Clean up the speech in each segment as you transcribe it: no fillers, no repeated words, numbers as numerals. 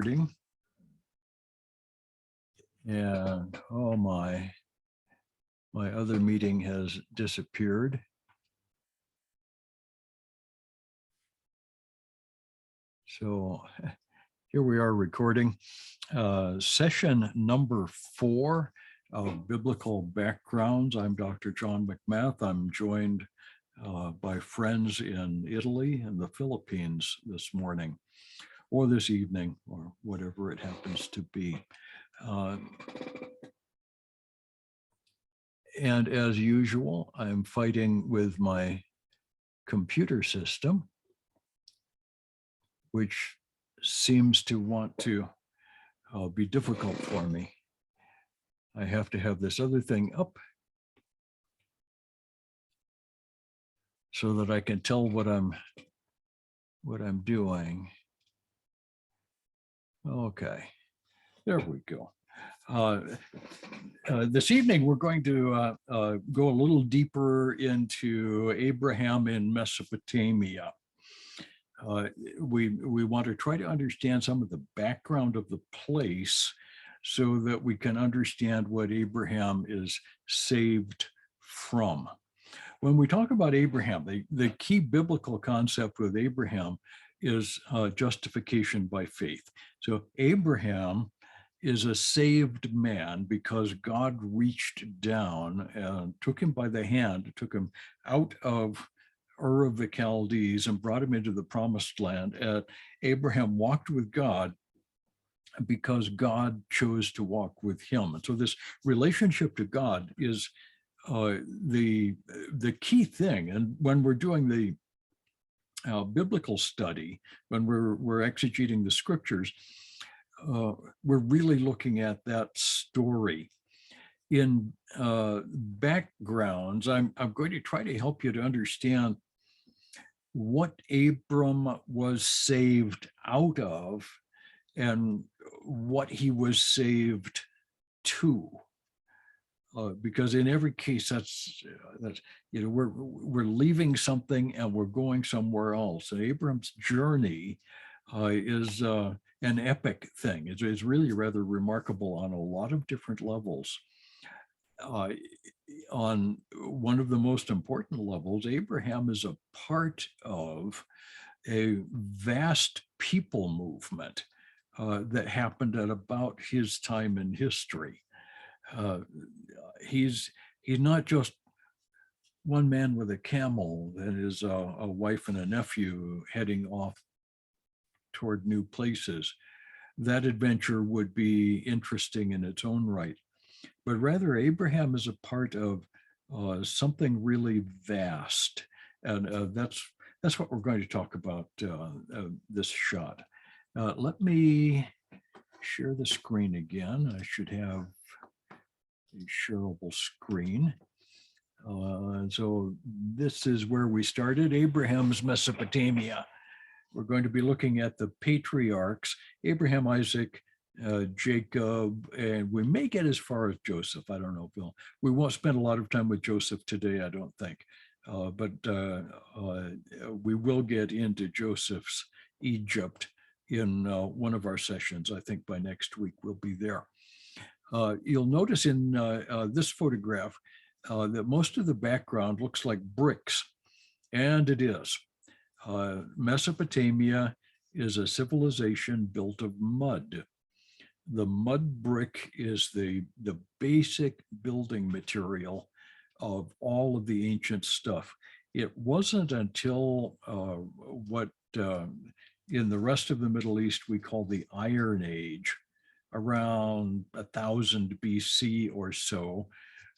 recording. And oh my other meeting has disappeared. So here we are recording session number 4 of Biblical Backgrounds. I'm Dr. John McMath. I'm joined by friends in Italy and the Philippines this morning, or this evening, or whatever it happens to be. And as usual, I'm fighting with my computer system, which seems to want to be difficult for me. I have to have this other thing up so that I can tell what I'm doing. Okay, there we go. This evening, we're going to go a little deeper into Abraham in Mesopotamia. We want to try to understand some of the background of the place so that we can understand what Abraham is saved from. When we talk about Abraham, the key biblical concept with Abraham is justification by faith. So Abraham is a saved man because God reached down and took him by the hand, took him out of Ur of the Chaldees and brought him into the promised land. Abraham walked with God because God chose to walk with him. And so this relationship to God is the key thing. And when we're doing the biblical study, when we're exegeting the scriptures, we're really looking at that story. In backgrounds, I'm going to try to help you to understand what Abram was saved out of and what he was saved to. Because in every case, that's we're leaving something and we're going somewhere else. And Abram's journey is an epic thing. It's really rather remarkable on a lot of different levels. On one of the most important levels, Abraham is a part of a vast people movement that happened at about his time in history. He's not just one man with a camel that is a wife and a nephew heading off toward new places. That adventure would be interesting in its own right. But rather, Abraham is a part of something really vast. And that's what we're going to talk about this shot. Let me share the screen again. I should have a shareable screen. So this is where we started, Abraham's Mesopotamia. We're going to be looking at the patriarchs, Abraham, Isaac, Jacob, and we may get as far as Joseph. I don't know. We won't spend a lot of time with Joseph today, I don't think. But we will get into Joseph's Egypt in one of our sessions. I think by next week we'll be there. You'll notice in this photograph that most of the background looks like bricks, and it is. Mesopotamia is a civilization built of mud. The mud brick is the basic building material of all of the ancient stuff. It wasn't until what in the rest of the Middle East we call the Iron Age, around 1000 BC or so,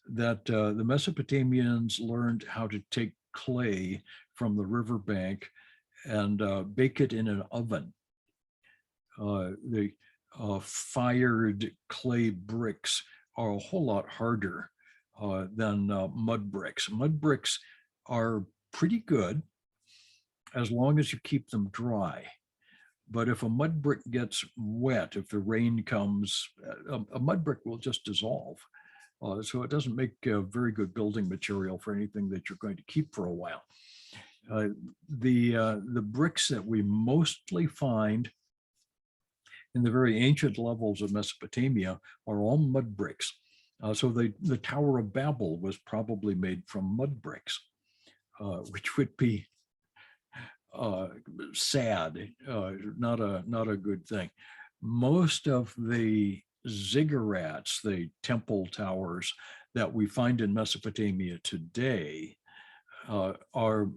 that the Mesopotamians learned how to take clay from the riverbank and bake it in an oven. The fired clay bricks are a whole lot harder than mud bricks. Mud bricks are pretty good as long as you keep them dry. But if a mud brick gets wet, if the rain comes, a mud brick will just dissolve. So it doesn't make a very good building material for anything that you're going to keep for a while. The bricks that we mostly find And the very ancient levels of Mesopotamia are all mud bricks. So the Tower of Babel was probably made from mud bricks, which would be sad, not a good thing. Most of the ziggurats, the temple towers that we find in Mesopotamia today, are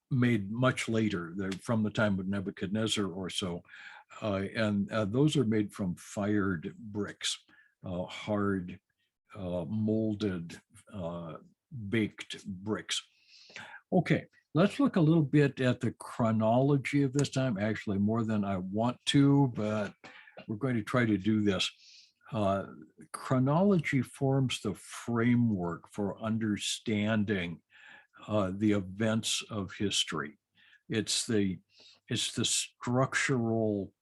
made much later. They're from the time of Nebuchadnezzar or so. And those are made from fired bricks, hard, molded, baked bricks. Okay, let's look a little bit at the chronology of this time, actually more than I want to, but we're going to try to do this. Chronology forms the framework for understanding the events of history. It's the structural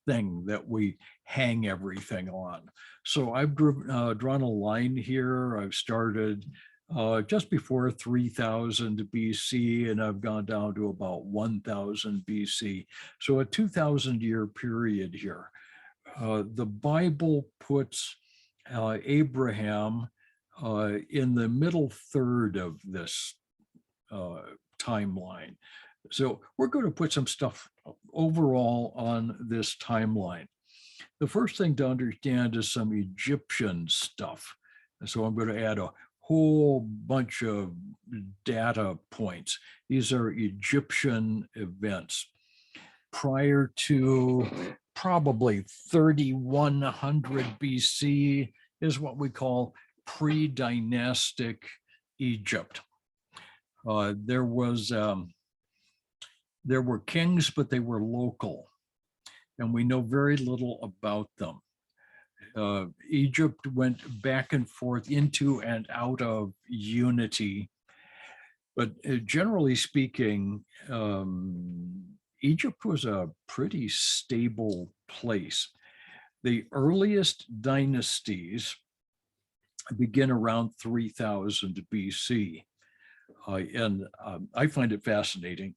thing that we hang everything on. So I've drawn a line here. I've started just before 3000 BC, and I've gone down to about 1000 BC. So a 2000-year period here. The Bible puts Abraham in the middle third of this timeline. So we're going to put some stuff overall on this timeline. The first thing to understand is some Egyptian stuff. So I'm going to add a whole bunch of data points. These are Egyptian events. Prior to probably 3100 BC is what we call pre-dynastic Egypt. There were kings, but they were local, and we know very little about them. Egypt went back and forth into and out of unity, but generally speaking, Egypt was a pretty stable place. The earliest dynasties begin around 3000 BC. And I find it fascinating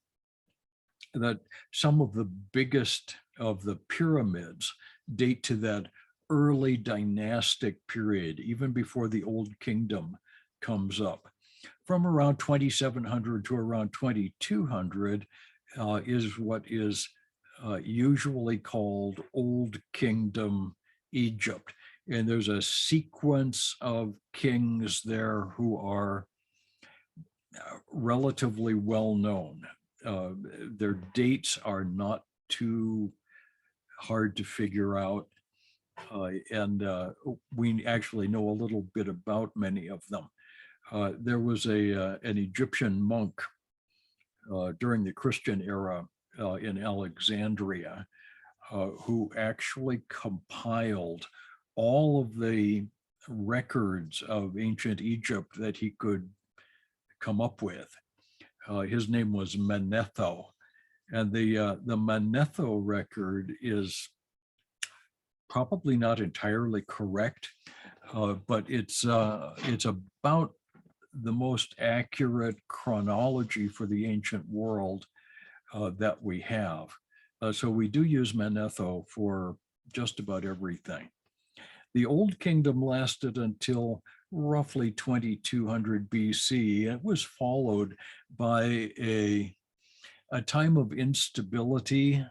that some of the biggest of the pyramids date to that early dynastic period, even before the Old Kingdom comes up. From around 2700 to around 2200 is what is usually called Old Kingdom Egypt. And there's a sequence of kings there who are relatively well known. Their dates are not too hard to figure out. And we actually know a little bit about many of them. There was an Egyptian monk during the Christian era in Alexandria who actually compiled all of the records of ancient Egypt that he could come up with. His name was Manetho, and the Manetho record is probably not entirely correct, but it's about the most accurate chronology for the ancient world that we have. So we do use Manetho for just about everything. The Old Kingdom lasted until roughly 2200 BC. It was followed by a time of instability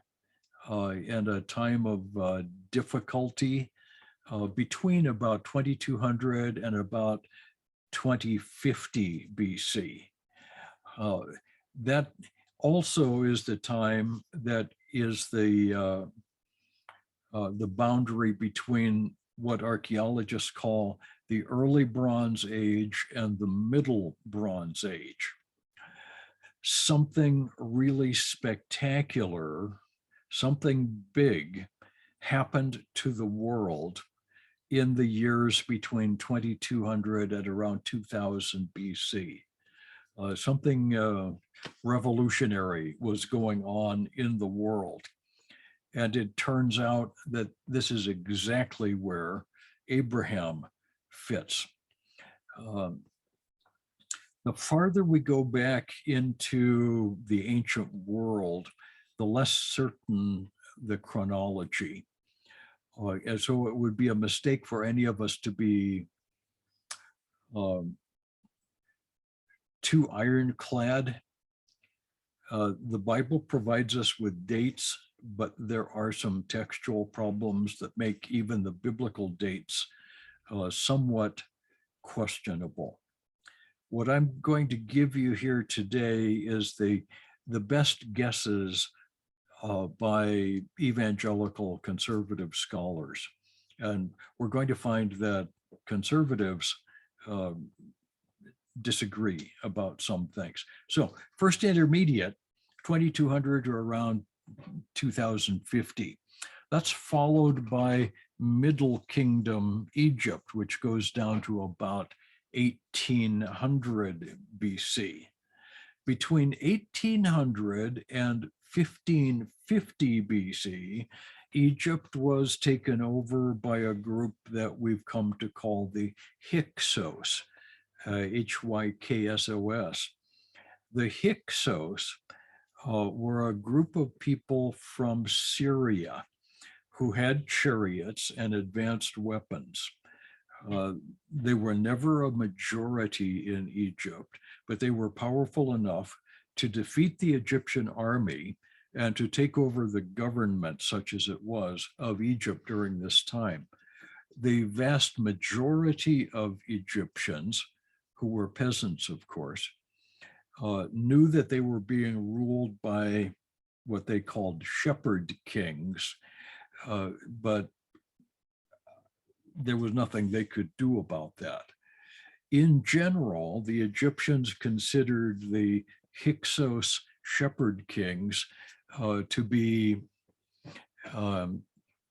and a time of difficulty between about 2200 and about 2050 BC. That also is the time that is the boundary between what archaeologists call the early Bronze Age and the Middle Bronze Age. Something really spectacular, something big happened to the world in the years between 2200 and around 2000 BC. Something revolutionary was going on in the world. And it turns out that this is exactly where Abraham fits. The farther we go back into the ancient world, the less certain the chronology. And so it would be a mistake for any of us to be too ironclad. The Bible provides us with dates, but there are some textual problems that make even the biblical dates somewhat questionable. What I'm going to give you here today is the best guesses by evangelical conservative scholars. And we're going to find that conservatives disagree about some things. So first intermediate, 2200 or around 2050. That's followed by Middle Kingdom Egypt, which goes down to about 1800 BC. Between 1800 and 1550 BC, Egypt was taken over by a group that we've come to call the Hyksos, Hyksos. The Hyksos were a group of people from Syria who had chariots and advanced weapons. They were never a majority in Egypt, but they were powerful enough to defeat the Egyptian army and to take over the government, such as it was, of Egypt during this time. The vast majority of Egyptians, who were peasants, of course, knew that they were being ruled by what they called shepherd kings, but there was nothing they could do about that. In general, the Egyptians considered the Hyksos shepherd kings to be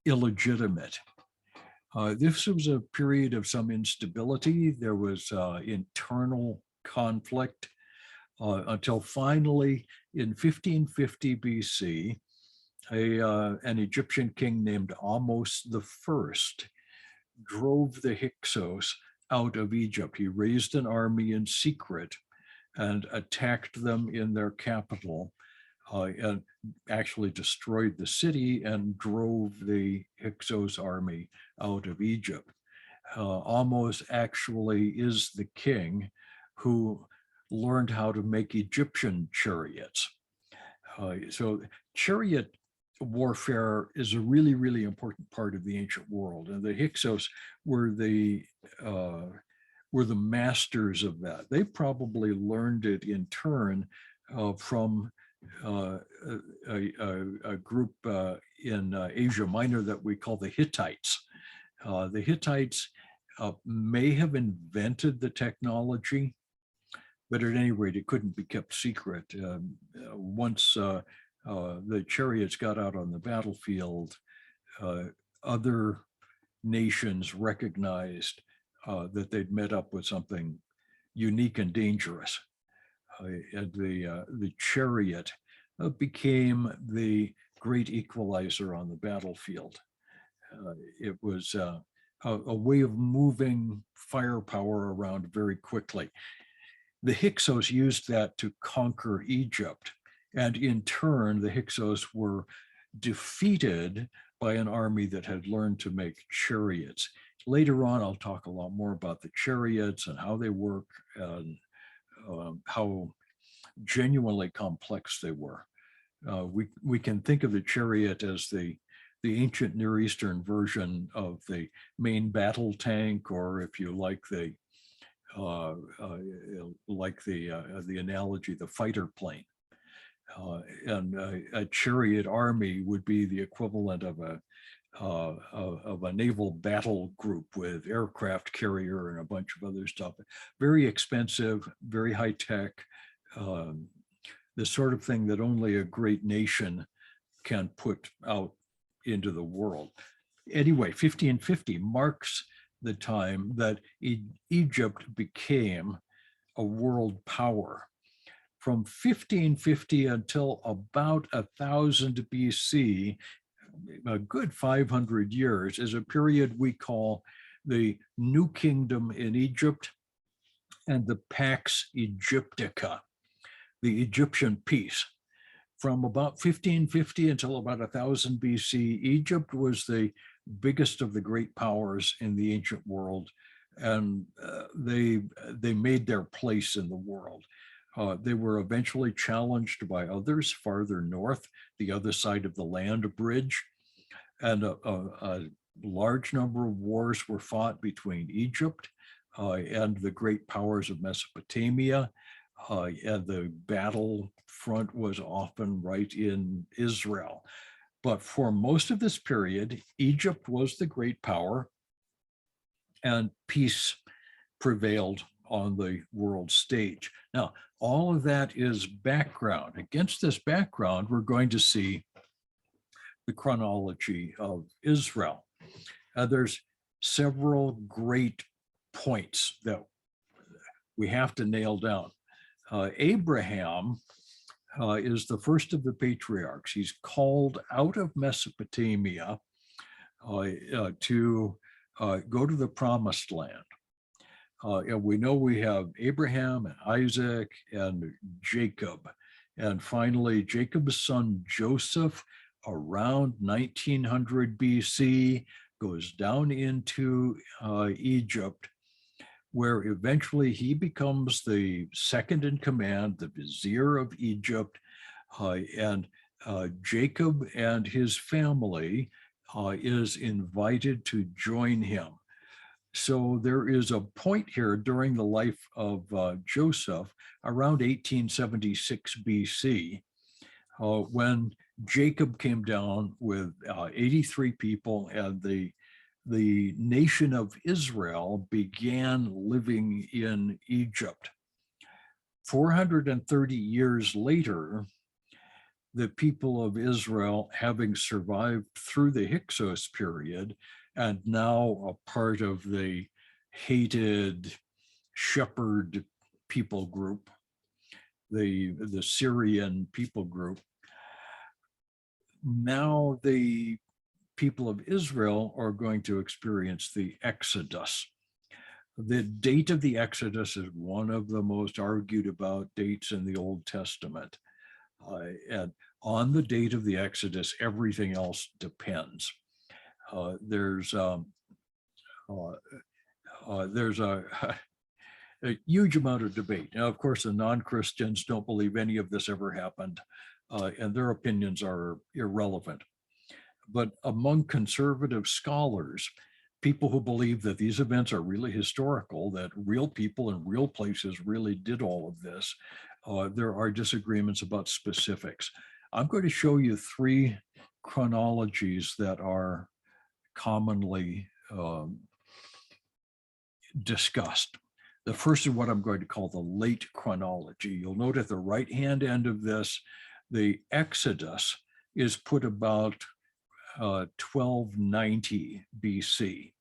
illegitimate. This was a period of some instability. There was internal conflict until finally in 1550 BC, an Egyptian king named Ahmose I drove the Hyksos out of Egypt. He raised an army in secret and attacked them in their capital and actually destroyed the city and drove the Hyksos army out of Egypt. Ahmose actually is the king who learned how to make Egyptian chariots. So chariot warfare is a really, really important part of the ancient world, and the Hyksos were the masters of that. They probably learned it in turn from a group in Asia Minor that we call the Hittites. The Hittites may have invented the technology, but at any rate, it couldn't be kept secret. Once the chariots got out on the battlefield, other nations recognized that they'd met up with something unique and dangerous. And the chariot became the great equalizer on the battlefield. It was a way of moving firepower around very quickly. The Hyksos used that to conquer Egypt. And in turn, the Hyksos were defeated by an army that had learned to make chariots. Later on, I'll talk a lot more about the chariots and how they work and how genuinely complex they were. We can think of the chariot as the ancient Near Eastern version of the main battle tank, or if you like the analogy, the fighter plane. And a chariot army would be the equivalent of a naval battle group with aircraft carrier and a bunch of other stuff. Very expensive, very high tech, the sort of thing that only a great nation can put out into the world. Anyway, 1550 marks the time that Egypt became a world power. From 1550 until about 1000 BC, a good 500 years, is a period we call the New Kingdom in Egypt and the Pax Egyptica, the Egyptian peace. From about 1550 until about 1000 BC, Egypt was the biggest of the great powers in the ancient world, and they made their place in the world. They were eventually challenged by others farther north, the other side of the land bridge, and a large number of wars were fought between Egypt and the great powers of Mesopotamia. And the battlefront was often right in Israel. But for most of this period, Egypt was the great power, and peace prevailed on the world stage. Now, all of that is background. Against this background, we're going to see the chronology of Israel. There's several great points that we have to nail down. Abraham is the first of the patriarchs. He's called out of Mesopotamia to go to the promised land. And we know we have Abraham and Isaac and Jacob. And finally, Jacob's son Joseph, around 1900 BC, goes down into Egypt, where eventually he becomes the second in command, the vizier of Egypt, and Jacob and his family is invited to join him. So there is a point here during the life of Joseph, around 1876 BC, when Jacob came down with 83 people, and the nation of Israel began living in Egypt. 430 years later, the people of Israel, having survived through the Hyksos period, and now a part of the hated shepherd people group, the Syrian people group, now the people of Israel are going to experience the Exodus. The date of the Exodus is one of the most argued about dates in the Old Testament. And on the date of the Exodus, everything else depends. There's a huge amount of debate. Now, of course, the non-Christians don't believe any of this ever happened, and their opinions are irrelevant. But among conservative scholars, people who believe that these events are really historical, that real people in real places really did all of this, there are disagreements about specifics. I'm going to show you three chronologies that are commonly discussed. The first is what I'm going to call the Late Chronology. You'll note at the right-hand end of this, the Exodus is put about 1290 BC,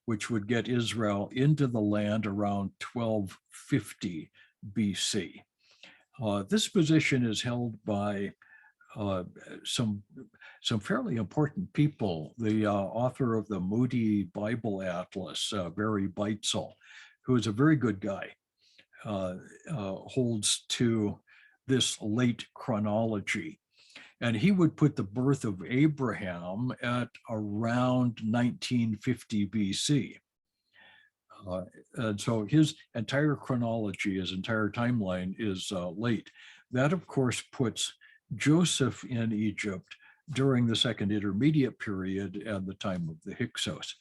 which would get Israel into the land around 1250 BC. This position is held by some fairly important people. The author of the Moody Bible Atlas, Barry Beitzel, who is a very good guy, holds to this late chronology. And he would put the birth of Abraham at around 1950 BC. And so his entire chronology, his entire timeline is late. That, of course, puts Joseph in Egypt during the Second Intermediate Period and the time of the Hyksos.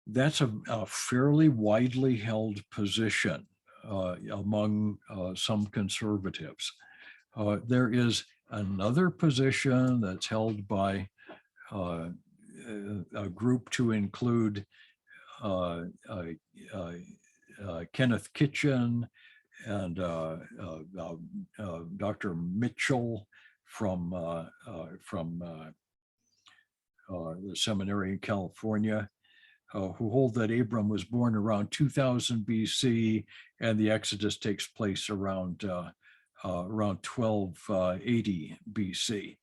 That's a fairly widely held position among some conservatives. There is another position that's held by a group to include Kenneth Kitchen and Dr. Mitchell from the seminary in California, who hold that Abram was born around 2000 BC and the Exodus takes place around 1280 BC.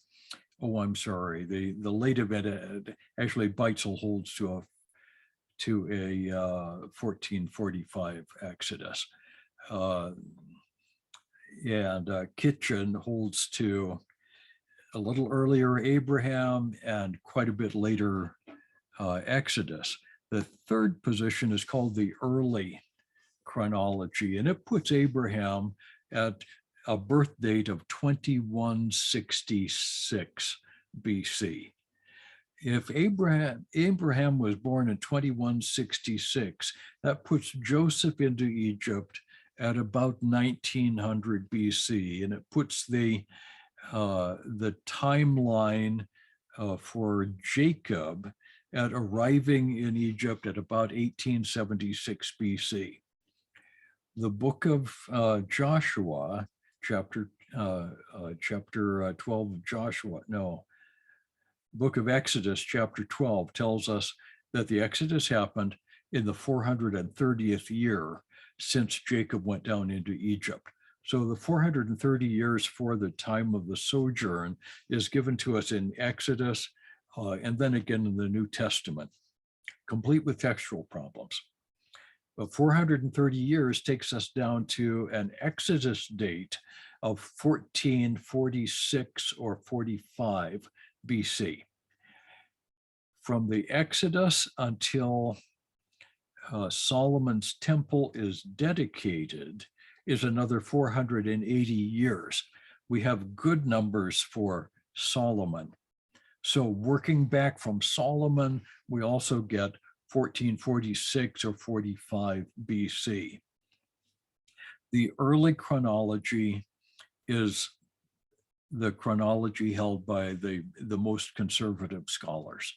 Oh, I'm sorry. The late event, actually Beitzel holds to a 1445 Exodus. And Kitchen holds to a little earlier Abraham and quite a bit later Exodus. The third position is called the Early Chronology, and it puts Abraham at a birth date of 2166 BC. If Abraham was born in 2166, that puts Joseph into Egypt at about 1900 BC, and it puts the timeline for Jacob at arriving in Egypt at about 1876 BC. The book of Joshua, chapter 12 of Joshua, no, book of Exodus, chapter 12, tells us that the Exodus happened in the 430th year since Jacob went down into Egypt. So the 430 years for the time of the sojourn is given to us in Exodus and then again in the New Testament, complete with textual problems. But 430 years takes us down to an Exodus date of 1446 or 45 BC. From the Exodus until Solomon's temple is dedicated is another 480 years. We have good numbers for Solomon. So working back from Solomon, we also get 1446 or 45 BC. The early chronology is the chronology held by the most conservative scholars.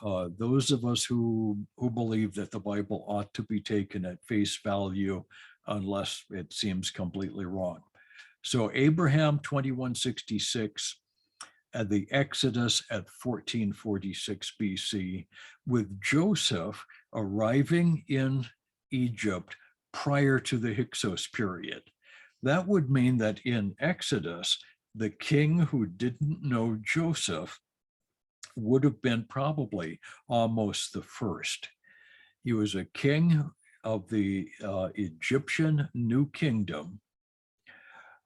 Those of us who believe that the Bible ought to be taken at face value unless it seems completely wrong. So Abraham 2166 and the Exodus at 1446 BC, with Joseph arriving in Egypt prior to the Hyksos period. That would mean that in Exodus, the king who didn't know Joseph would have been probably almost the first. He was a king of the Egyptian New Kingdom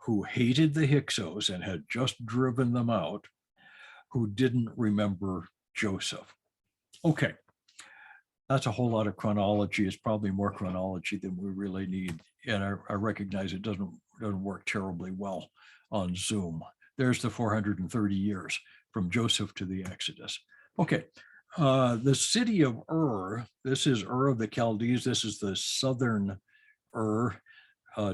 who hated the Hyksos and had just driven them out, who didn't remember Joseph. Okay, that's a whole lot of chronology. It's probably more chronology than we really need. And I recognize it doesn't work terribly well on Zoom. There's the 430 years from Joseph to the Exodus. Okay, the city of Ur, this is Ur of the Chaldees. This is the southern Ur.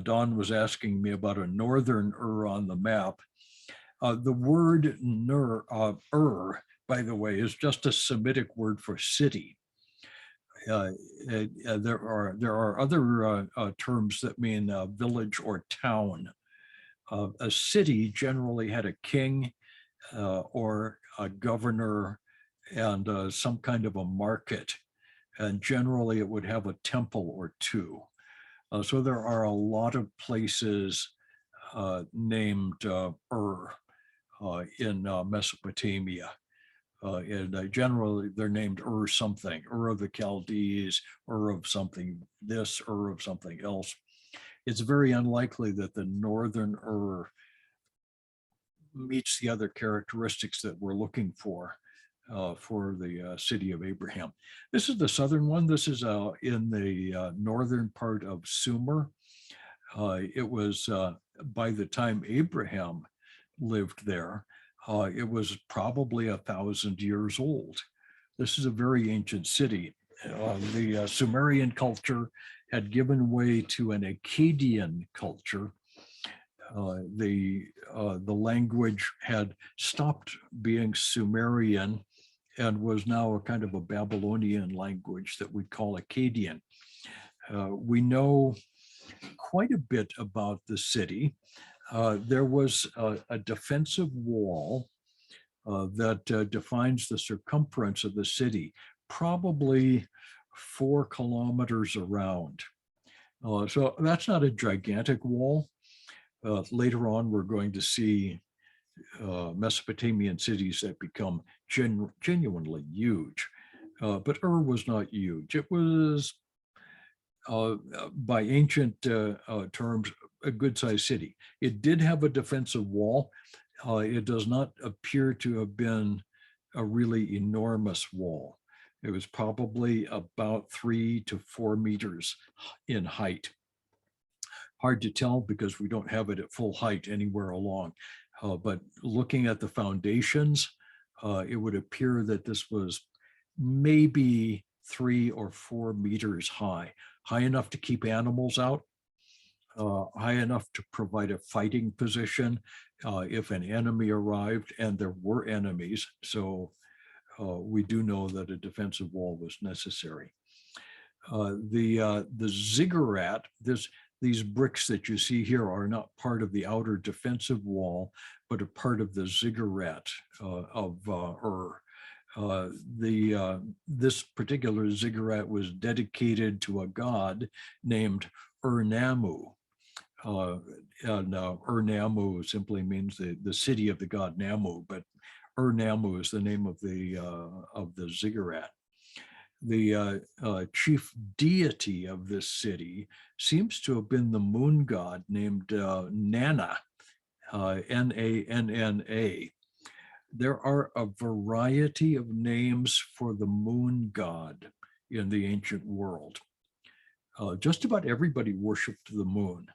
Don was asking me about a northern Ur on the map. The word Ur, by the way, is just a Semitic word for city. There are other terms that mean village or town. A city generally had a king or a governor and some kind of a market, and generally it would have a temple or two. So there are a lot of places named Ur in Mesopotamia. And generally they're named Ur something, Ur of the Chaldees, Ur of something this, Ur of something else. It's very unlikely that the northern Ur meets the other characteristics that we're looking for the city of Abraham. This is the southern one. This is in the northern part of Sumer. It was by the time Abraham lived there, it was probably 1,000 years old. This is a very ancient city. The Sumerian culture had given way to an Akkadian culture. The language had stopped being Sumerian and was now a kind of a Babylonian language that we call Akkadian. We know quite a bit about the city. There was a defensive wall that defines the circumference of the city, probably 4 kilometers around. So that's not a gigantic wall. Later on, we're going to see Mesopotamian cities that become genuinely huge. But Ur was not huge. It was, by ancient terms, a good-sized city. It did have a defensive wall. It does not appear to have been a really enormous wall. It was probably about 3 to 4 meters in height. Hard to tell because we don't have it at full height anywhere along. But looking at the foundations, it would appear that this was maybe 3 or 4 meters high enough to keep animals out, high enough to provide a fighting position if an enemy arrived, and there were enemies. So we do know that a defensive wall was necessary. The ziggurat, these bricks that you see here are not part of the outer defensive wall, but a part of the ziggurat of Ur. This particular ziggurat was dedicated to a god named Ur-Nammu. Ur-Nammu simply means the city of the god Nammu, but Ur-Nammu is the name of the ziggurat. The chief deity of this city seems to have been the moon god named Nanna, Nanna. There are a variety of names for the moon god in the ancient world. Just about everybody worshipped the moon.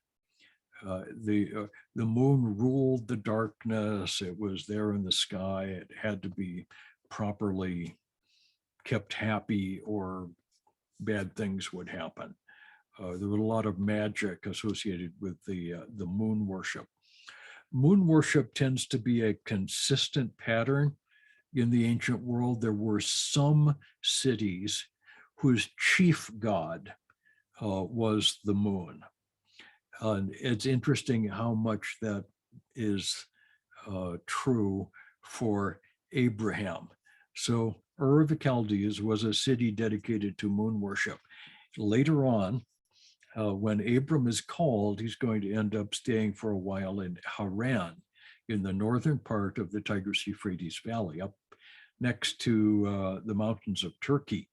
The moon ruled the darkness. It was there in the sky. It had to be properly kept happy or bad things would happen. There was a lot of magic associated with the moon worship. Moon worship tends to be a consistent pattern in the ancient world. There were some cities whose chief god was the moon. And it's interesting how much that is true for Abraham. So Ur of the Chaldees was a city dedicated to moon worship. Later on, when Abram is called, he's going to end up staying for a while in Haran, in the northern part of the Tigris-Euphrates Valley, up next to the mountains of Turkey.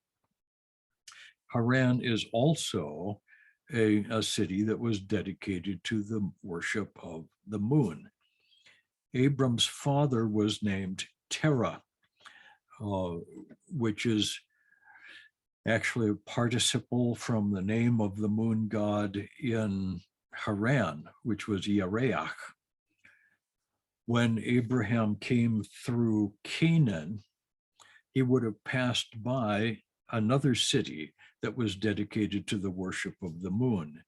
Haran is also a city that was dedicated to the worship of the moon. Abram's father was named Terah, which is actually a participle from the name of the moon god in Haran, which was Yereach. When Abraham came through Canaan, he would have passed by another city that was dedicated to the worship of the moon,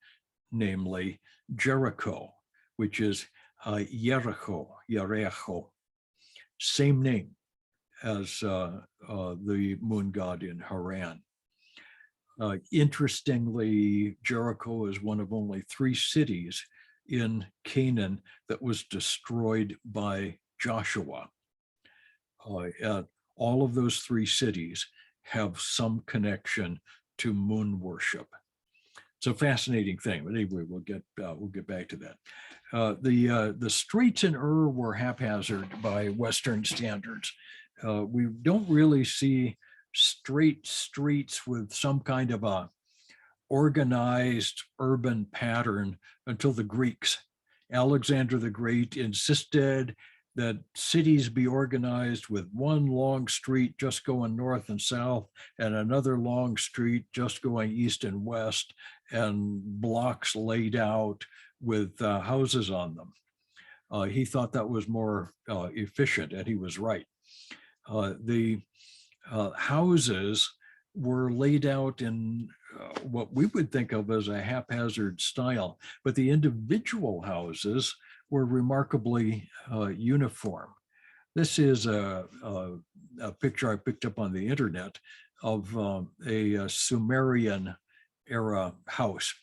namely Jericho, which is Jericho, same name as the moon god in Haran. Interestingly, Jericho is one of only 3 cities in Canaan that was destroyed by Joshua. All of those 3 cities have some connection to moon worship. It's a fascinating thing, but anyway, we'll get back to that. The streets in Ur were haphazard by Western standards. We don't really see straight streets with some kind of a organized urban pattern until the Greeks. Alexander the Great insisted that cities be organized with one long street just going north and south, and another long street just going east and west, and blocks laid out with houses on them. He thought that was more efficient, and he was right. The houses were laid out in what we would think of as a haphazard style, but the individual houses were remarkably uniform. This is a picture I picked up on the internet of a Sumerian era house.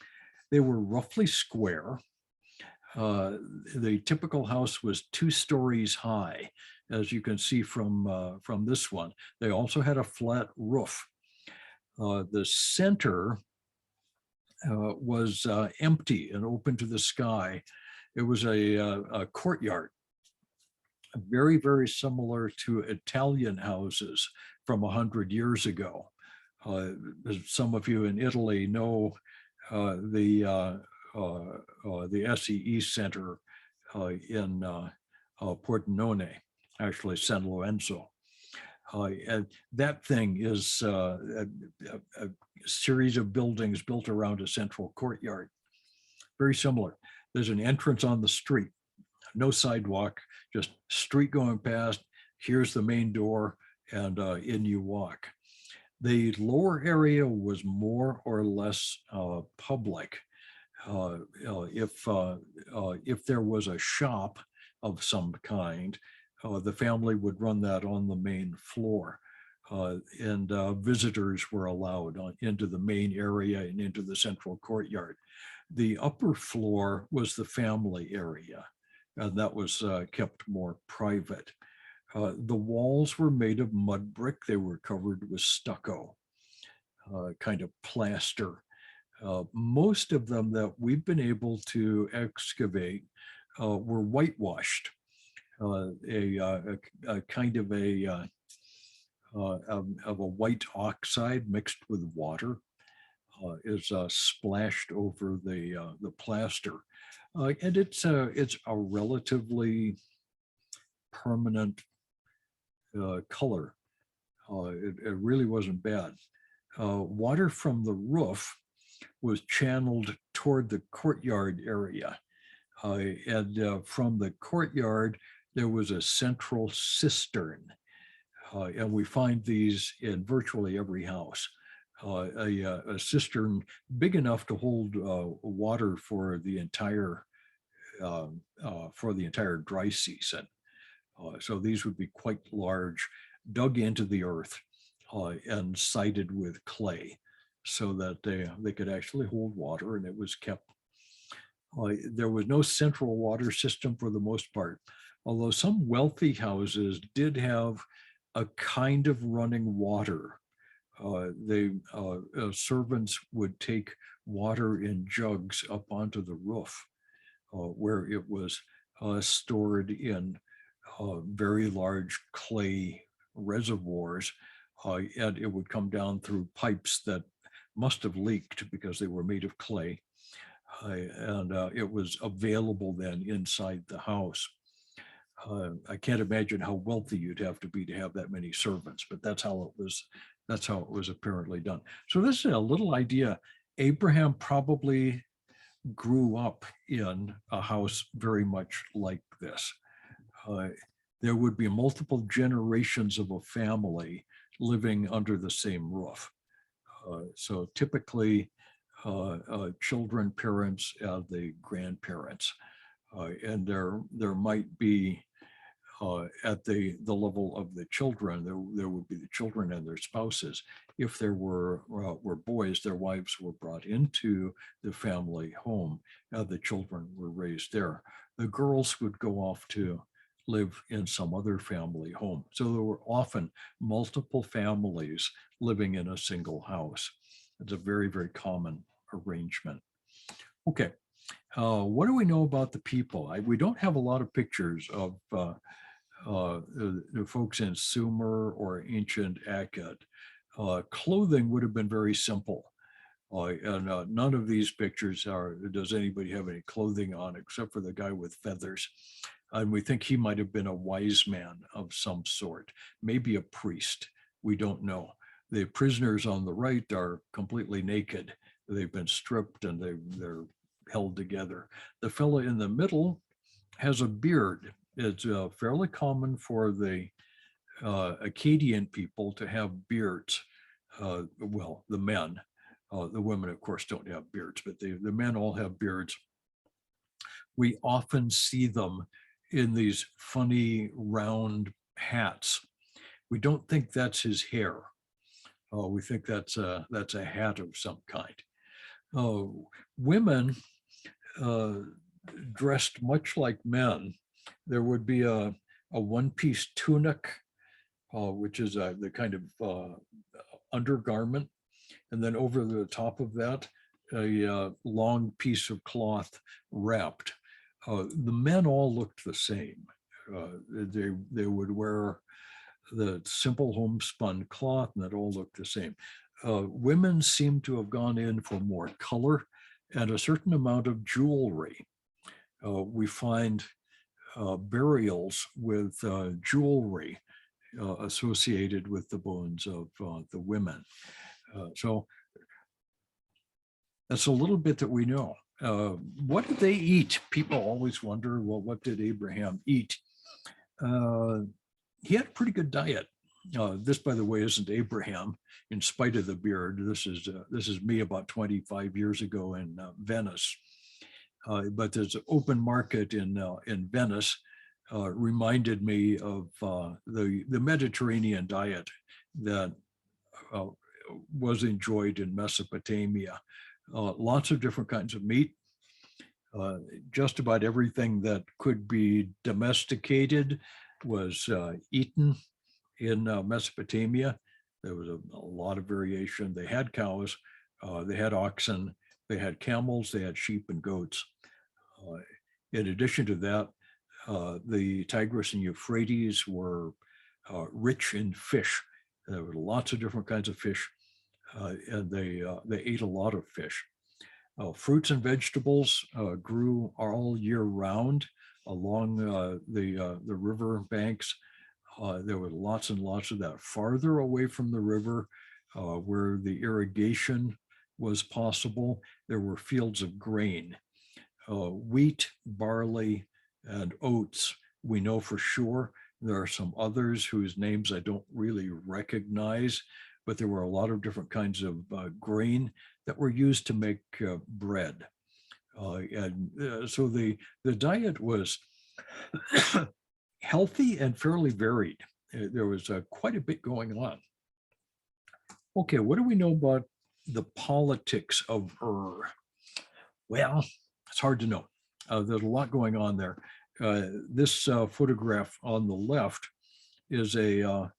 They were roughly square. The typical house was 2 stories high, as you can see from this one. They also had a flat roof. The center was empty and open to the sky. It was a courtyard, very, very similar to Italian houses from 100 years ago. Some of you in Italy know the the SEE Center in Pordenone, actually San Lorenzo. And that thing is a series of buildings built around a central courtyard. Very similar. There's an entrance on the street, no sidewalk, just street going past. Here's the main door, and in you walk. The lower area was more or less public. If there was a shop of some kind, the family would run that on the main floor, and visitors were allowed into the main area and into the central courtyard. The upper floor was the family area, and that was kept more private. The walls were made of mud brick. They were covered with stucco, kind of plaster. Most of them that we've been able to excavate were whitewashed, a kind of a white oxide mixed with water is splashed over the plaster, and it's a relatively permanent color. It really wasn't bad. Water from the roof was channeled toward the courtyard area. And from the courtyard, there was a central cistern. And we find these in virtually every house. A cistern big enough to hold water for the entire dry season. So these would be quite large, dug into the earth and sided with clay, so that they could actually hold water, and it was kept. There was no central water system for the most part, although some wealthy houses did have a kind of running water. Servants would take water in jugs up onto the roof, where it was stored in very large clay reservoirs, and it would come down through pipes that must have leaked because they were made of clay, and it was available then inside the house. I can't imagine how wealthy you'd have to be to have that many servants, but that's how it was. That's how it was apparently done. So this is a little idea. Abraham probably grew up in a house very much like this. There would be multiple generations of a family living under the same roof. So typically, children, parents, the grandparents, and there might be at the level of the children, there would be the children and their spouses. If there were boys, their wives were brought into the family home. The children were raised there. The girls would go off to live in some other family home. So there were often multiple families living in a single house. It's a very, very common arrangement. Okay, what do we know about the people? We don't have a lot of pictures of the folks in Sumer or ancient Akkad. Clothing would have been very simple. And none of these pictures does anybody have any clothing on except for the guy with feathers. And we think he might have been a wise man of some sort, maybe a priest. We don't know. The prisoners on the right are completely naked. They've been stripped and they're held together. The fellow in the middle has a beard. It's fairly common for the Akkadian people to have beards. Well, the men. The women, of course, don't have beards, but the men all have beards. We often see them in these funny round hats. We don't think that's his hair. We think that's a hat of some kind. Women dressed much like men. There would be a one-piece tunic, which is the kind of undergarment, and then over the top of that, a long piece of cloth wrapped. The men all looked the same. They would wear the simple homespun cloth, and it all looked the same. Women seem to have gone in for more color. and a certain amount of jewelry. We find burials with jewelry associated with the bones of the women. So that's a little bit that we know. What did they eat? People always wonder, well, what did Abraham eat? He had a pretty good diet. This, by the way, isn't Abraham, in spite of the beard. This is me about 25 years ago in Venice. But there's an open market in Venice. Reminded me of the Mediterranean diet that was enjoyed in Mesopotamia. Lots of different kinds of meat. Just about everything that could be domesticated was eaten in Mesopotamia. There was a lot of variation. They had cows, they had oxen, they had camels, they had sheep and goats. In addition to that, the Tigris and Euphrates were rich in fish. There were lots of different kinds of fish, and they ate a lot of fish. Fruits and vegetables grew all year round along the river banks. There were lots and lots of that. Farther away from the river, where the irrigation was possible, there were fields of grain. Wheat, barley, and oats, we know for sure. There are some others whose names I don't really recognize, but there were a lot of different kinds of grain that were used to make bread. So the diet was healthy and fairly varied. There was quite a bit going on. Okay, what do we know about the politics of Ur? Well, it's hard to know. There's a lot going on there. This photograph on the left is a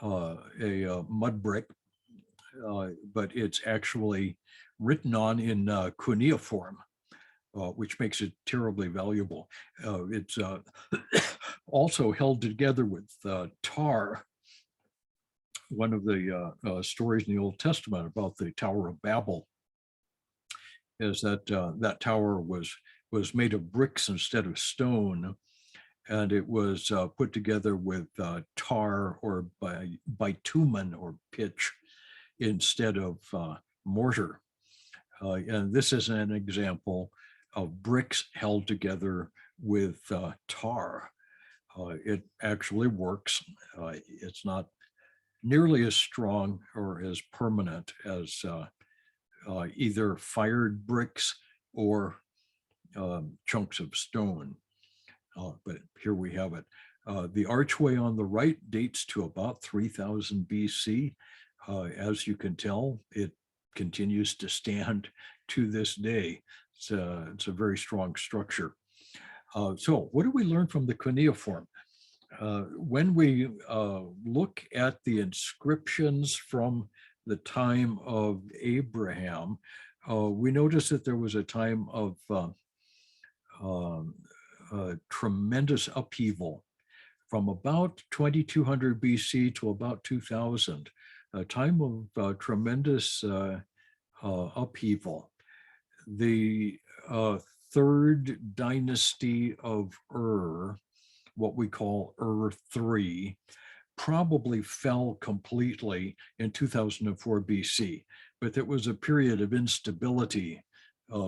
mud brick, but it's actually written on in cuneiform, which makes it terribly valuable. It's also held together with tar. One of the stories in the Old Testament about the Tower of Babel is that that tower was made of bricks instead of stone, and it was put together with tar or bitumen or pitch instead of mortar. And this is an example of bricks held together with tar. It actually works. It's not nearly as strong or as permanent as either fired bricks or chunks of stone. But here we have it. The archway on the right dates to about 3000 BC. As you can tell, it continues to stand to this day. It's a very strong structure. So what do we learn from the cuneiform? When we look at the inscriptions from the time of Abraham, we notice that there was a time of tremendous upheaval from about 2200 BC to about 2000, a time of tremendous upheaval. The third dynasty of Ur, what we call Ur III, probably fell completely in 2004 BC, but there was a period of instability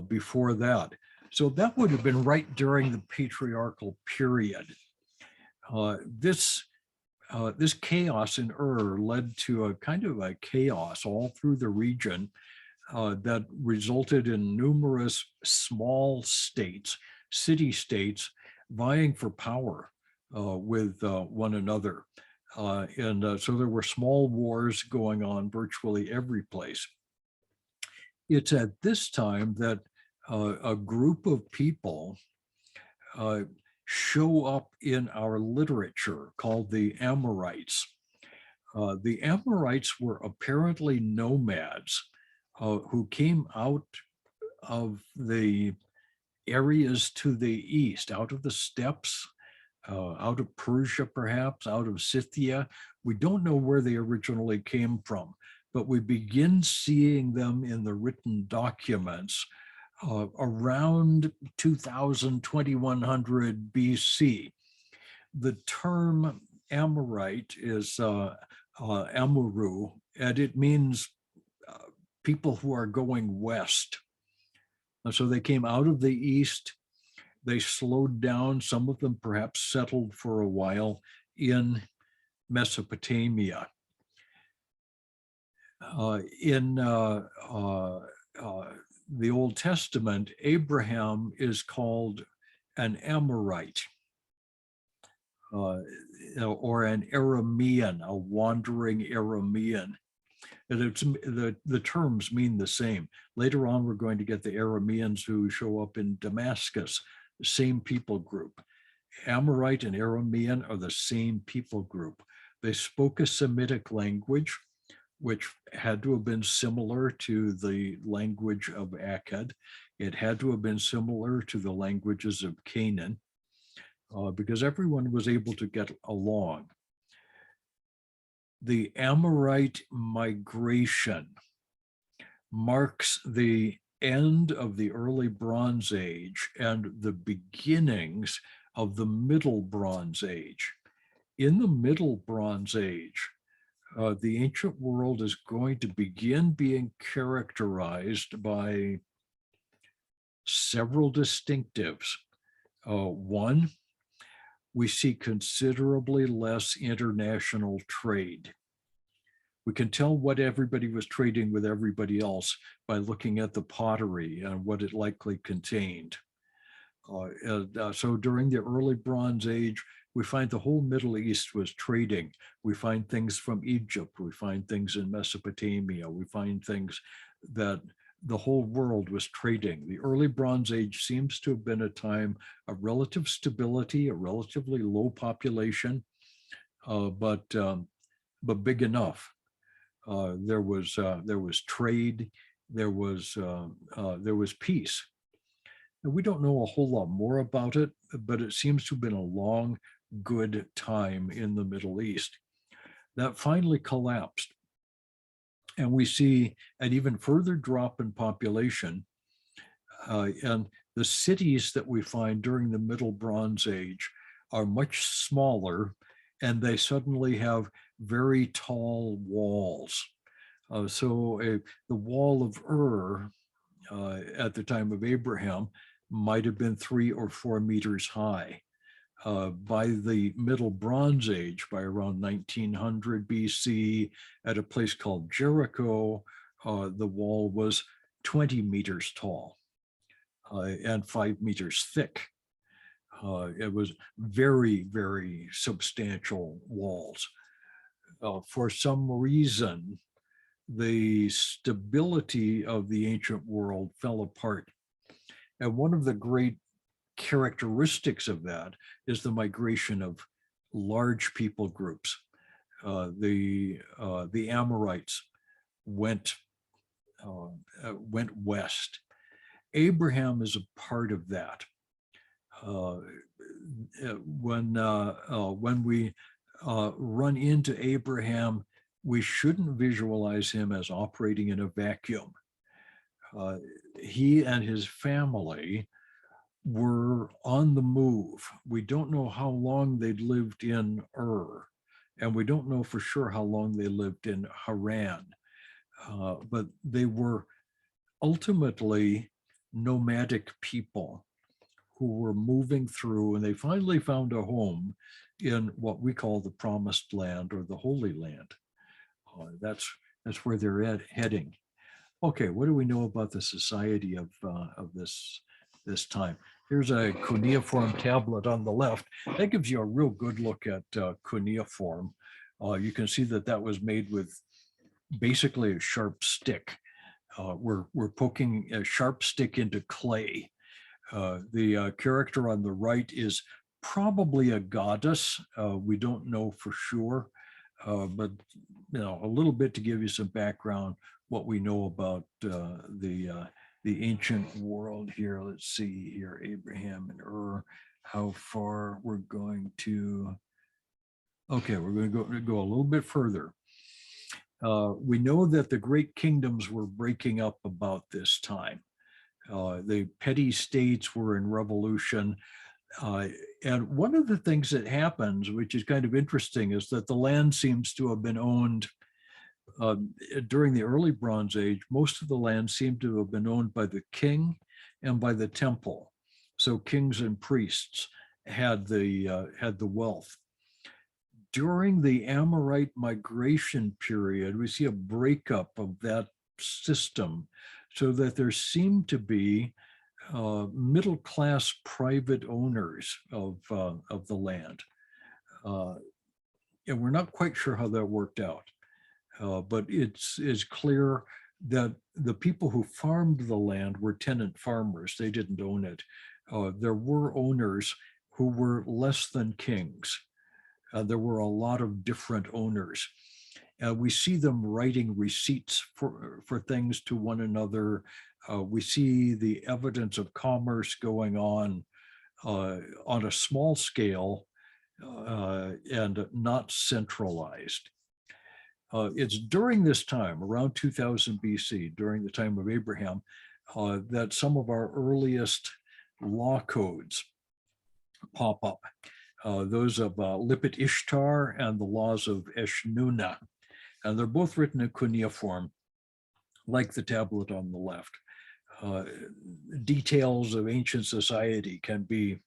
before that. So that would have been right during the patriarchal period. This chaos in Ur led to a kind of a chaos all through the region that resulted in numerous small states, city-states, vying for power with one another. So there were small wars going on virtually every place. It's at this time that a group of people show up in our literature called the Amorites. The Amorites were apparently nomads who came out of the areas to the east, out of the steppes, out of Persia, perhaps, out of Scythia. We don't know where they originally came from, but we begin seeing them in the written documents around 2000, 2100 BC. The term Amorite is Amuru, and it means people who are going west. And so they came out of the east. They slowed down. Some of them perhaps settled for a while in Mesopotamia. In the Old Testament, Abraham is called an Amorite or an Aramean, a wandering Aramean. And the terms mean the same. Later on, we're going to get the Arameans who show up in Damascus, same people group. Amorite and Aramean are the same people group. They spoke a Semitic language, which had to have been similar to the language of Akkad. It had to have been similar to the languages of Canaan, because everyone was able to get along. The Amorite migration marks the end of the early Bronze Age and the beginnings of the Middle Bronze Age. In the Middle Bronze Age, the ancient world is going to begin being characterized by several distinctives. One, we see considerably less international trade. We can tell what everybody was trading with everybody else by looking at the pottery and what it likely contained. So during the early Bronze Age, we find the whole Middle East was trading. We find things from Egypt. We find things in Mesopotamia. We find things that the whole world was trading. The early Bronze Age seems to have been a time of relative stability, a relatively low population, but big enough. There was trade. There was peace. And we don't know a whole lot more about it, but it seems to have been a long, good time in the Middle East. That finally collapsed. And we see an even further drop in population. And the cities that we find during the Middle Bronze Age are much smaller, and they suddenly have very tall walls. The wall of Ur at the time of Abraham might have been 3 or 4 meters high. By the Middle Bronze Age, by around 1900 BC, at a place called Jericho, the wall was 20 meters tall and 5 meters thick. It was very, very substantial walls. For some reason, the stability of the ancient world fell apart. And one of the great characteristics of that is the migration of large people groups. The Amorites went west. Abraham is a part of that. When we run into Abraham, we shouldn't visualize him as operating in a vacuum. He and his family were on the move. We don't know how long they'd lived in Ur, and we don't know for sure how long they lived in Haran, but they were ultimately nomadic people who were moving through, and they finally found a home in what we call the Promised Land or the Holy Land. That's where they're heading. Okay, what do we know about the society of this time? Here's a cuneiform tablet on the left. That gives you a real good look at cuneiform. You can see that was made with basically a sharp stick. We're poking a sharp stick into clay. The character on the right is probably a goddess. We don't know for sure, but a little bit to give you some background, what we know about the ancient world here. Let's see here, Abraham and Ur, how far we're going to. Okay, we're going to go a little bit further. We know that the great kingdoms were breaking up about this time. The petty states were in revolution. And one of the things that happens, which is kind of interesting, is that the land seems to have been owned during the early Bronze Age. Most of the land seemed to have been owned by the king and by the temple. So kings and priests had the wealth. During the Amorite migration period, we see a breakup of that system, so that there seemed to be middle-class private owners of the land. And we're not quite sure how that worked out, but it's clear that the people who farmed the land were tenant farmers. They didn't own it. There were owners who were less than kings. There were a lot of different owners. We see them writing receipts for things to one another. We see the evidence of commerce going on a small scale and not centralized. It's during this time, around 2000 BC, during the time of Abraham, that some of our earliest law codes pop up. Those of Lipit Ishtar and the laws of Eshnunna. And they're both written in cuneiform, like the tablet on the left. Details of ancient society can be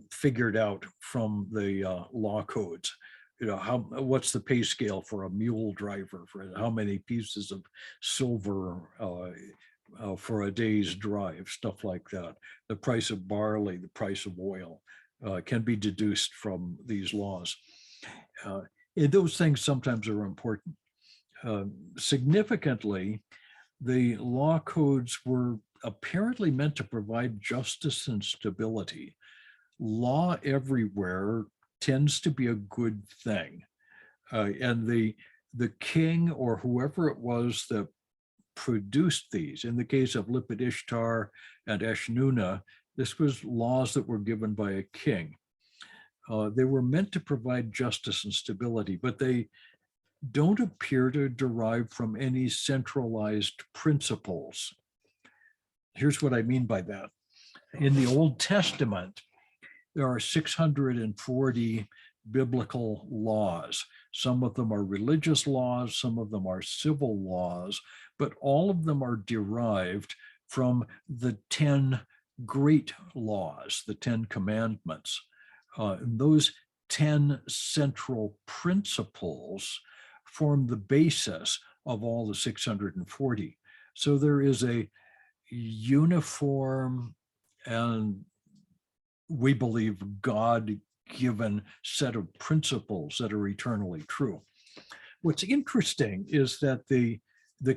figured out from the law codes. What's the pay scale for a mule driver, for how many pieces of silver for a day's drive, stuff like that. The price of barley, the price of oil can be deduced from these laws. And those things sometimes are important. Significantly, the law codes were apparently meant to provide justice and stability. Law everywhere tends to be a good thing. And the king or whoever it was that produced these, in the case of Lipit Ishtar and Eshnunna, this was laws that were given by a king. They were meant to provide justice and stability, but they don't appear to derive from any centralized principles. Here's what I mean by that. In the Old Testament, there are 640 biblical laws. Some of them are religious laws, some of them are civil laws, but all of them are derived from the 10 great laws, the 10 commandments. Those 10 central principles form the basis of all the 640. So there is a uniform and, we believe, God-given set of principles that are eternally true. What's interesting is that the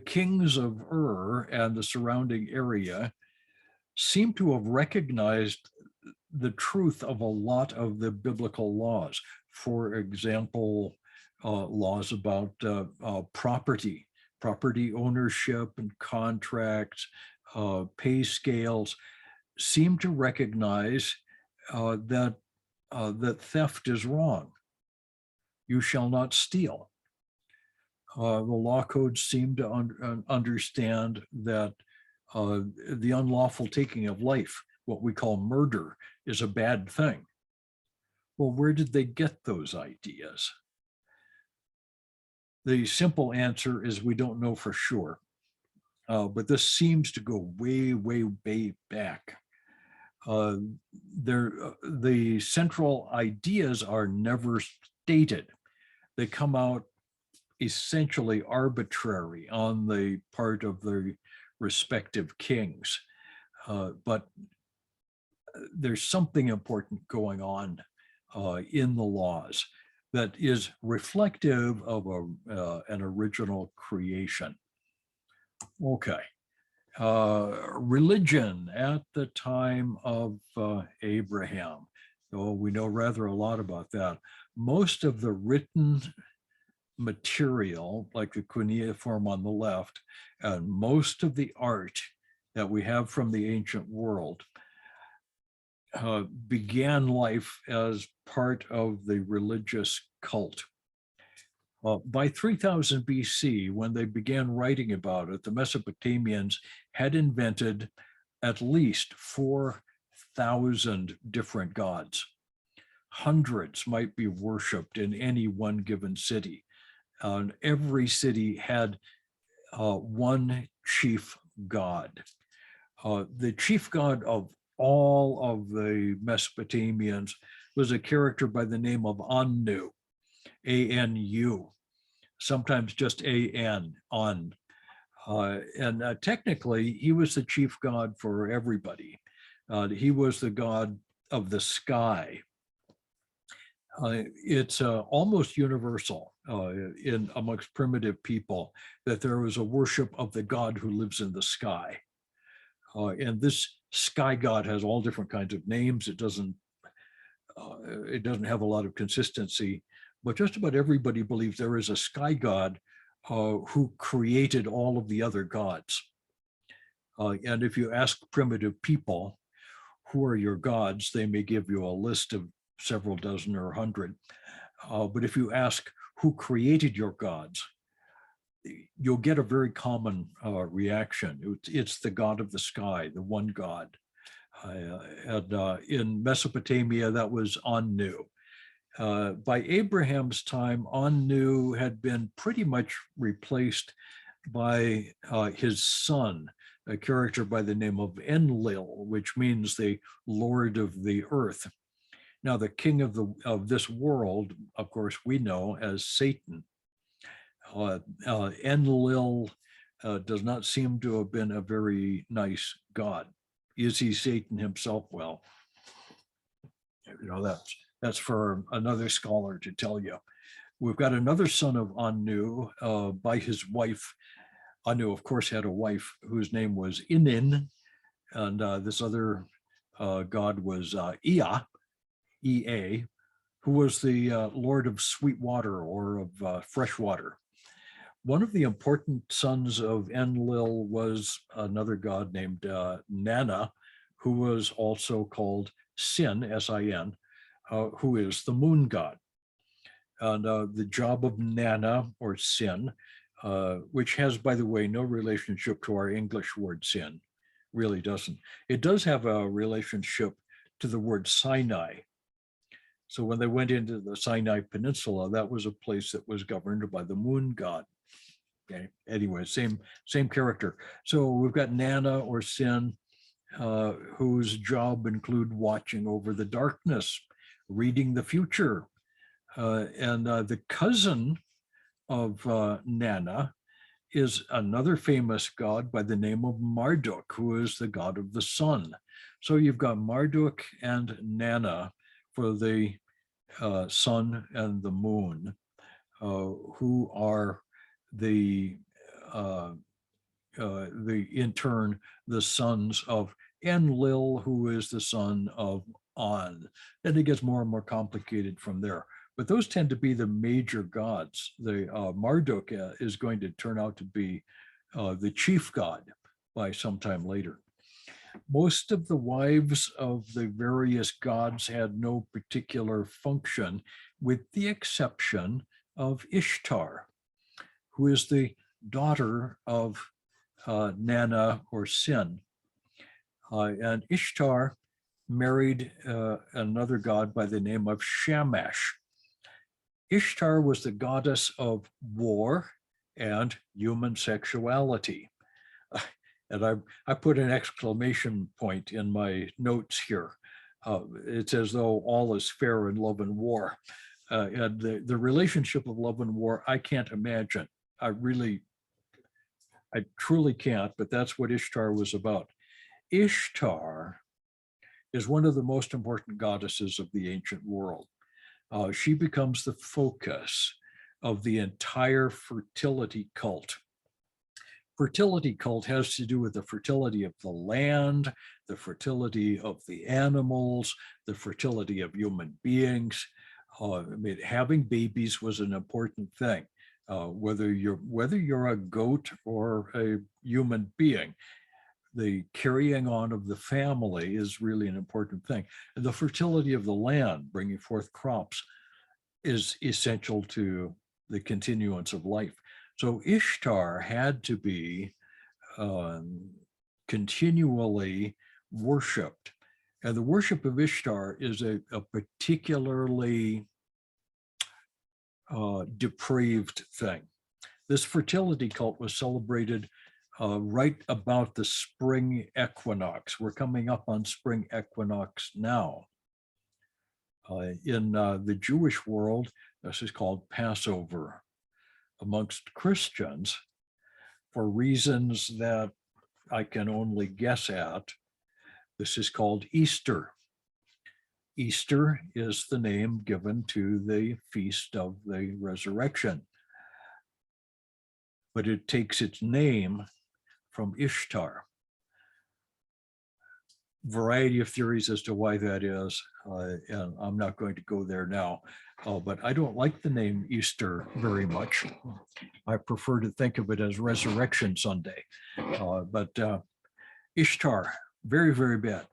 kings of Ur and the surrounding area seem to have recognized the truth of a lot of the biblical laws. For example, laws about property ownership and contracts, pay scales, seem to recognize that theft is wrong. You shall not steal. The law codes seem to understand that the unlawful taking of life, what we call murder, is a bad thing. Well, where did they get those ideas? The simple answer is we don't know for sure, but this seems to go way, way, way back. The central ideas are never stated. They come out essentially arbitrary on the part of the respective kings. But there's something important going on in the laws that is reflective of an original creation. Okay. Religion at the time of Abraham. So we know rather a lot about that. Most of the written material, like the cuneiform on the left, and most of the art that we have from the ancient world began life as part of the religious cult. By 3000 BC, when they began writing about it, the Mesopotamians had invented at least 4,000 different gods. Hundreds might be worshipped in any one given city. Every city had one chief god. The chief god of all of the Mesopotamians was a character by the name of Anu, A-N-U, sometimes just A-N, On. And technically, he was the chief god for everybody. He was the god of the sky. It's almost universal in amongst primitive people that there was a worship of the god who lives in the sky. And this sky god has all different kinds of names. It doesn't have a lot of consistency, but just about everybody believes there is a sky god who created all of the other gods. And if you ask primitive people, who are your gods, they may give you a list of several dozen or 100. But if you ask who created your gods, you'll get a very common reaction. It's the god of the sky, the one god. And in Mesopotamia, that was Anu. By Abraham's time, Anu had been pretty much replaced by his son, a character by the name of Enlil, which means the Lord of the earth. Now, the king of this world, of course, we know as Satan. Enlil does not seem to have been a very nice god. Is he Satan himself? Well, that's for another scholar to tell you. We've got another son of Anu by his wife. Anu, of course, had a wife whose name was Inin, and this other god was Ea, E-A, who was the lord of sweet water or of fresh water. One of the important sons of Enlil was another god named Nana, who was also called Sin, S-I-N, who is the moon god. And the job of Nana, or Sin, which has, by the way, no relationship to our English word sin, really doesn't. It does have a relationship to the word Sinai. So when they went into the Sinai Peninsula, that was a place that was governed by the moon god. Okay. Anyway, same character. So we've got Nana or Sin, whose job include watching over the darkness, reading the future. And the cousin of Nana is another famous god by the name of Marduk, who is the god of the sun. So you've got Marduk and Nana for the sun and the moon, who are in turn the sons of Enlil, who is the son of On. Then it gets more and more complicated from there. But those tend to be the major gods. The Marduk is going to turn out to be the chief god by some time later. Most of the wives of the various gods had no particular function, with the exception of Ishtar, who is the daughter of Nana or Sin. And Ishtar married another god by the name of Shamash. Ishtar was the goddess of war and human sexuality. And I put an exclamation point in my notes here. It's as though all is fair in love and war. And the relationship of love and war, I can't imagine. I truly can't, but that's what Ishtar was about. Ishtar is one of the most important goddesses of the ancient world. She becomes the focus of the entire fertility cult. Fertility cult has to do with the fertility of the land, the fertility of the animals, the fertility of human beings. Having babies was an important thing. Whether you're a goat or a human being, the carrying on of the family is really an important thing. And the fertility of the land, bringing forth crops, is essential to the continuance of life. So Ishtar had to be continually worshipped. And the worship of Ishtar is a particularly depraved thing. This fertility cult was celebrated right about the spring equinox. We're coming up on spring equinox now. In the Jewish world, this is called Passover. Amongst Christians, for reasons that I can only guess at, this is called Easter. Easter is the name given to the feast of the resurrection, but it takes its name from Ishtar. Variety of theories as to why that is, and I'm not going to go there now, but I don't like the name Easter very much. I prefer to think of it as Resurrection Sunday, but Ishtar, very, very bad.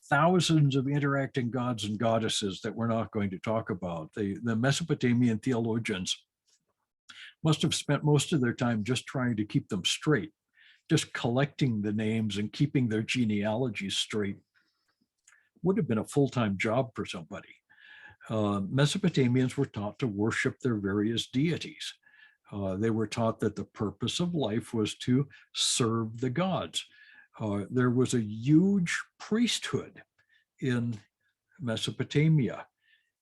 Thousands of interacting gods and goddesses that we're not going to talk about. The Mesopotamian theologians must have spent most of their time just trying to keep them straight, just collecting the names and keeping their genealogies straight. Would have been a full-time job for somebody. Mesopotamians were taught to worship their various deities. They were taught that the purpose of life was to serve the gods. There was a huge priesthood in Mesopotamia.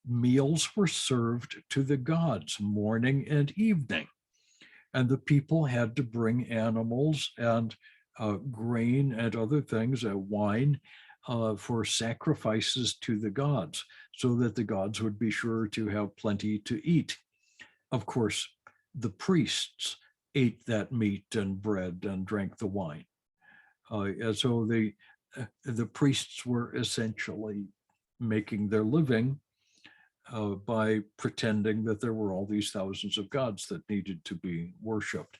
Meals were served to the gods morning and evening, and the people had to bring animals and grain and other things, wine, for sacrifices to the gods, so that the gods would be sure to have plenty to eat. Of course, the priests ate that meat and bread and drank the wine. And so the priests were essentially making their living by pretending that there were all these thousands of gods that needed to be worshipped.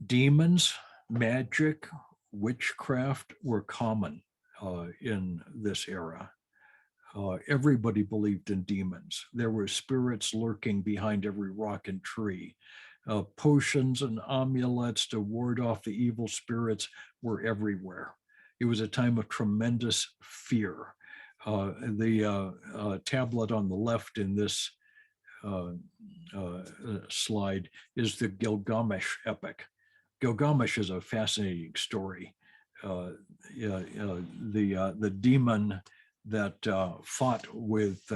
Demons, magic, witchcraft were common in this era. Everybody believed in demons. There were spirits lurking behind every rock and tree. Potions and amulets to ward off the evil spirits were everywhere. It was a time of tremendous fear. The tablet on the left in this slide is the Gilgamesh epic. Gilgamesh is a fascinating story. The demon that fought with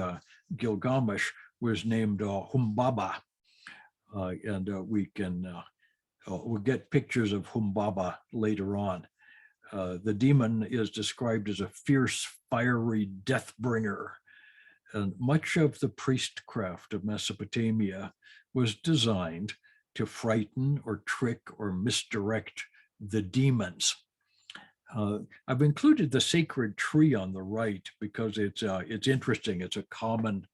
Gilgamesh was named Humbaba. And we'll get pictures of Humbaba later on. The demon is described as a fierce, fiery death bringer. And much of the priestcraft of Mesopotamia was designed to frighten or trick or misdirect the demons. I've included the sacred tree on the right because it's interesting. It's a common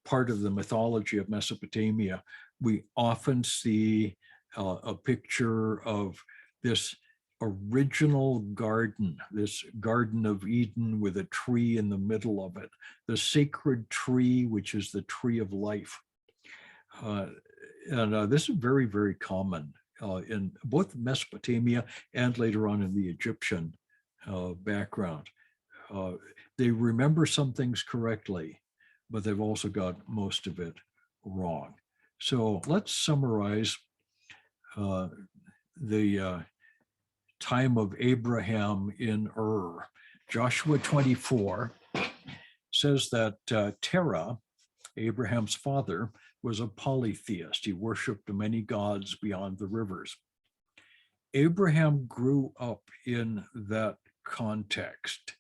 part of the mythology of Mesopotamia. We often see a picture of this original garden, this Garden of Eden with a tree in the middle of it, the sacred tree, which is the tree of life. And this is very, very common in both Mesopotamia and later on in the Egyptian background. They remember some things correctly, but they've also got most of it wrong. So let's summarize the time of Abraham in Ur. Joshua 24 says that Terah, Abraham's father, was a polytheist. He worshiped many gods beyond the rivers. Abraham grew up in that context.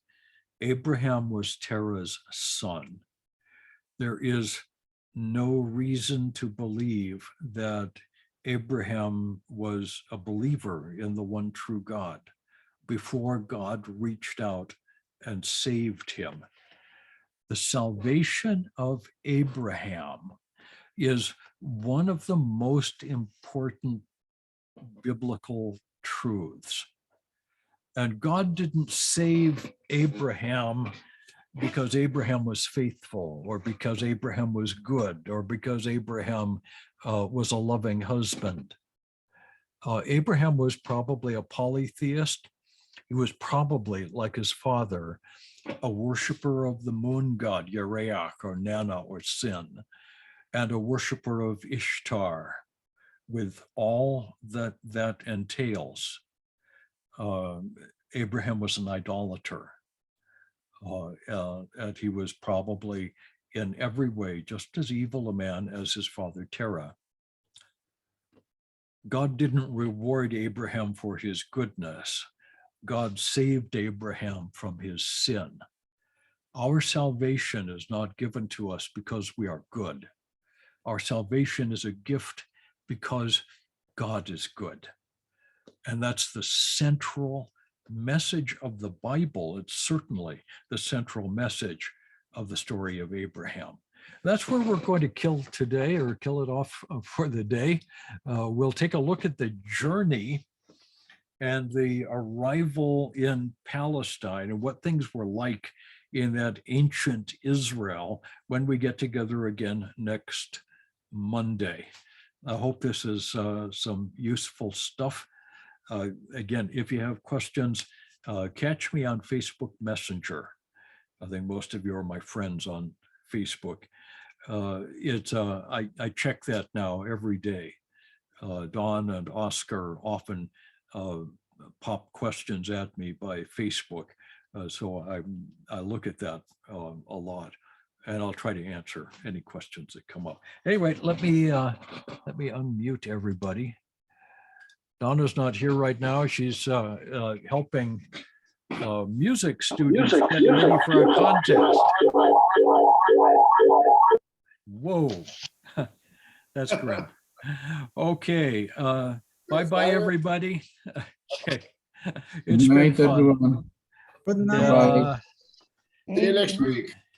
Abraham was Terah's son. There is no reason to believe that Abraham was a believer in the one true God before God reached out and saved him. The salvation of Abraham is one of the most important biblical truths. And God didn't save Abraham because Abraham was faithful, or because Abraham was good, or because Abraham was a loving husband. Abraham was probably a polytheist. He was probably, like his father, a worshiper of the moon god Yereach or Nana or Sin, and a worshiper of Ishtar, with all that that entails. Abraham was an idolater, and he was probably in every way just as evil a man as his father Terah. God didn't reward Abraham for his goodness. God saved Abraham from his sin. Our salvation is not given to us because we are good. Our salvation is a gift because God is good. And that's the central message of the Bible. It's certainly the central message of the story of Abraham. That's where we're going to kill today, or kill it off for the day. We'll take a look at the journey and the arrival in Palestine and what things were like in that ancient Israel when we get together again next Monday. I hope this is some useful stuff. Again, if you have questions, catch me on Facebook Messenger. I think most of you are my friends on Facebook. I check that now every day. Don and Oscar often pop questions at me by Facebook. So I look at that a lot, and I'll try to answer any questions that come up. Anyway, let me unmute everybody. Donna's not here right now. She's helping music students get ready for a contest. Whoa, that's grim. Okay, bye-bye, everybody. Okay, it's been fun. Everyone. Good night. See you next week.